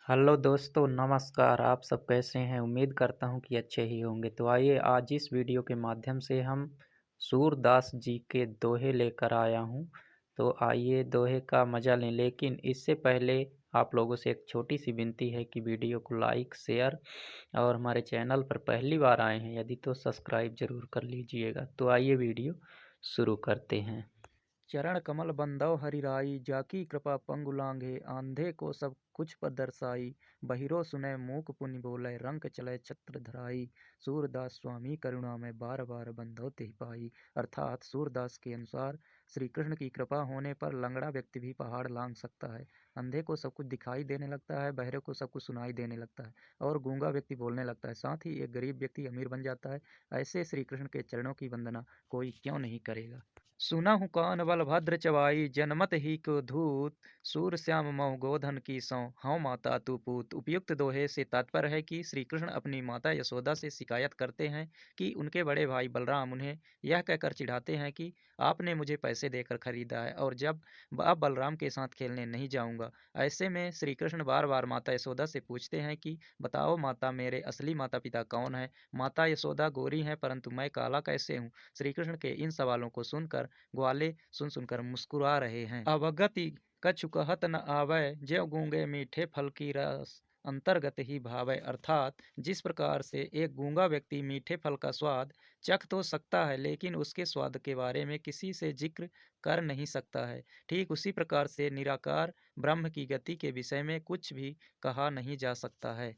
Hello दोस्तों, नमस्कार। आप सब कैसे हैं? उम्मीद करता हूँ कि अच्छे ही होंगे। तो आइए आज इस वीडियो के माध्यम से हम सूरदास जी के दोहे लेकर आया हूँ। तो आइए दोहे का मज़ा लें, लेकिन इससे पहले आप लोगों से एक छोटी-सी विनती है कि वीडियो को लाइक, शेयर और हमारे चैनल पर पहली बार आए हैं यदि तो सब्सक्राइब ज़रूर कर लीजिएगा। तो आइए वीडियो शुरू करते हैं। चरण कमल बंधव हरिराई जाकी कृपा पंगु लांघे आंधे को सब कुछ पर दर्शाई बहिरो सुने मूक पुनि बोले रंक चले छत्र धराई। सूरदास स्वामी करुणा में बार बार बंधव ते पाई। अर्थात सूरदास के अनुसार श्री कृष्ण की कृपा होने पर लंगड़ा व्यक्ति भी पहाड़ लांघ सकता है, अंधे को सब कुछ दिखाई देने लगता है, बहरे को सब कुछ सुनाई देने लगता है और गूंगा व्यक्ति बोलने लगता है। साथ ही एक गरीब व्यक्ति अमीर बन जाता है। ऐसे श्री कृष्ण के चरणों की वंदना कोई क्यों नहीं करेगा। सुना हूँ कान बलभद्र चवाई जनमत ही को धूत सूर श्याम मऊ गोधन की सौ हौ माता तू पूत। उपयुक्त दोहे से तात्पर्य है कि श्री कृष्ण अपनी माता यशोदा से शिकायत करते हैं कि उनके बड़े भाई बलराम उन्हें यह कहकर चिढ़ाते हैं कि आपने मुझे पैसे देकर खरीदा है और जब अब बलराम के साथ खेलने नहीं जाऊंगा। ऐसे में श्री कृष्ण बार बार माता यशोदा से पूछते हैं कि बताओ माता, मेरे असली माता पिता कौन है। माता यशोदा गोरी हैं परंतु मैं काला कैसे हूँ। श्री कृष्ण के इन सवालों को सुनकर ग्वाले सुन सुनकर मुस्कुरा रहे हैं। अवगति कछु कहत न आवै ज्यों गूंगे मीठे फल की रस अंतर्गत ही भावै। अर्थात जिस प्रकार से एक गूंगा व्यक्ति मीठे फल का स्वाद चख तो सकता है लेकिन उसके स्वाद के बारे में किसी से जिक्र कर नहीं सकता है, ठीक उसी प्रकार से निराकार ब्रह्म की गति के विषय में कुछ भी कहा नहीं जा सकता है।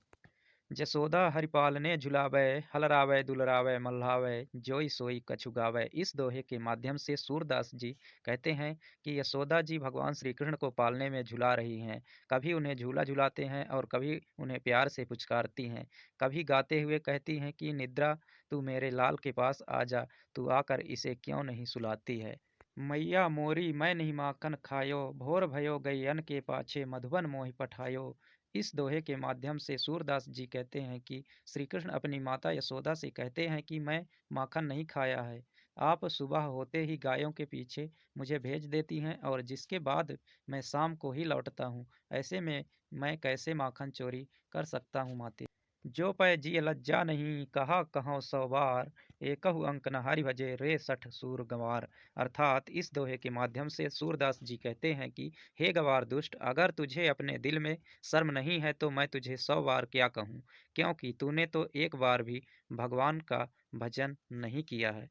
जसोदा हरिपाल ने झुलावे हलरावे दुलरावे मल्हावे जोई सोई कछु गावे। इस दोहे के माध्यम से सूरदास जी कहते हैं कि यशोदा जी भगवान श्री कृष्ण को पालने में झुला रही हैं। कभी उन्हें झूला झुलाते हैं और कभी उन्हें प्यार से पुचकारती हैं। कभी गाते हुए कहती हैं कि निद्रा तू मेरे लाल के पास आ जा, तू आकर इसे क्यों नहीं सुलाती है। मैया मोरी मैं नहीं माखन खायो भोर भयो गैयन के पाछे मधुबन मोहि पठायो। इस दोहे के माध्यम से सूरदास जी कहते हैं कि श्री कृष्ण अपनी माता यशोदा से कहते हैं कि मैं माखन नहीं खाया है, आप सुबह होते ही गायों के पीछे मुझे भेज देती हैं और जिसके बाद मैं शाम को ही लौटता हूँ। ऐसे में मैं कैसे माखन चोरी कर सकता हूँ माते। जो पै जिय लज्जा नहीं कहा कहो सौ बार एकहु अंक न हरि भजे रे सठ सूर गंवार। अर्थात इस दोहे के माध्यम से सूरदास जी कहते हैं कि हे गंवार दुष्ट, अगर तुझे अपने दिल में शर्म नहीं है तो मैं तुझे 100 बार क्या कहूँ, क्योंकि तूने तो एक बार भी भगवान का भजन नहीं किया है।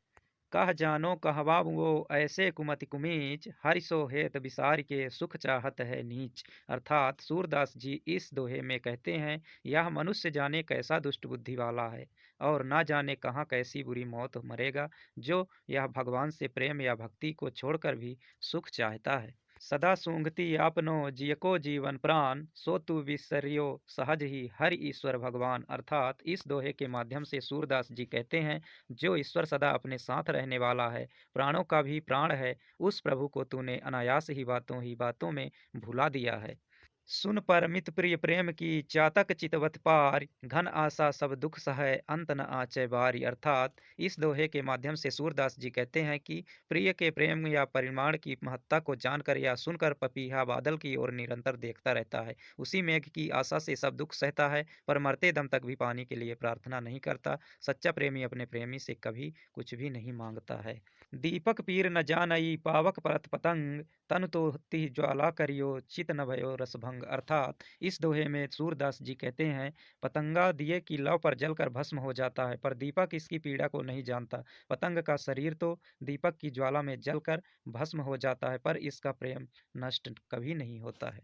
कह जानो कहवा वो ऐसे कुमति कुमीच हरि सो हेत विसार के सुख चाहत है नीच। अर्थात सूरदास जी इस दोहे में कहते हैं यह मनुष्य जाने कैसा दुष्ट बुद्धि वाला है और ना जाने कहाँ कैसी बुरी मौत मरेगा जो यह भगवान से प्रेम या भक्ति को छोड़कर भी सुख चाहता है। सदा सूंघती आपनो जियको जीवन प्राण सो तू विसरियो सहज ही हरि ईश्वर भगवान। अर्थात इस दोहे के माध्यम से सूरदास जी कहते हैं जो ईश्वर सदा अपने साथ रहने वाला है, प्राणों का भी प्राण है, उस प्रभु को तूने अनायास ही बातों में भुला दिया है। सुन परमित प्रिय प्रेम की चातक चितवत पार घन आशा सब दुख सहे अंत न आचै बारी। अर्थात इस दोहे के माध्यम से सूरदास जी कहते हैं कि प्रिय के प्रेम या परिमाण की महत्ता को जानकर या सुनकर पपीहा बादल की ओर निरंतर देखता रहता है, उसी मेघ की आशा से सब दुख सहता है पर मरते दम तक भी पानी के लिए प्रार्थना नहीं करता। सच्चा प्रेमी अपने प्रेमी से कभी कुछ भी नहीं मांगता है। दीपक पीर न जानई पावक परत पतंग तन तो ति ज्वाला करियो चित न भयो रसभंग। अर्थात इस दोहे में सूरदास जी कहते हैं पतंगा दिए की लौ पर जलकर भस्म हो जाता है पर दीपक इसकी पीड़ा को नहीं जानता। पतंग का शरीर तो दीपक की ज्वाला में जलकर भस्म हो जाता है पर इसका प्रेम नष्ट कभी नहीं होता है।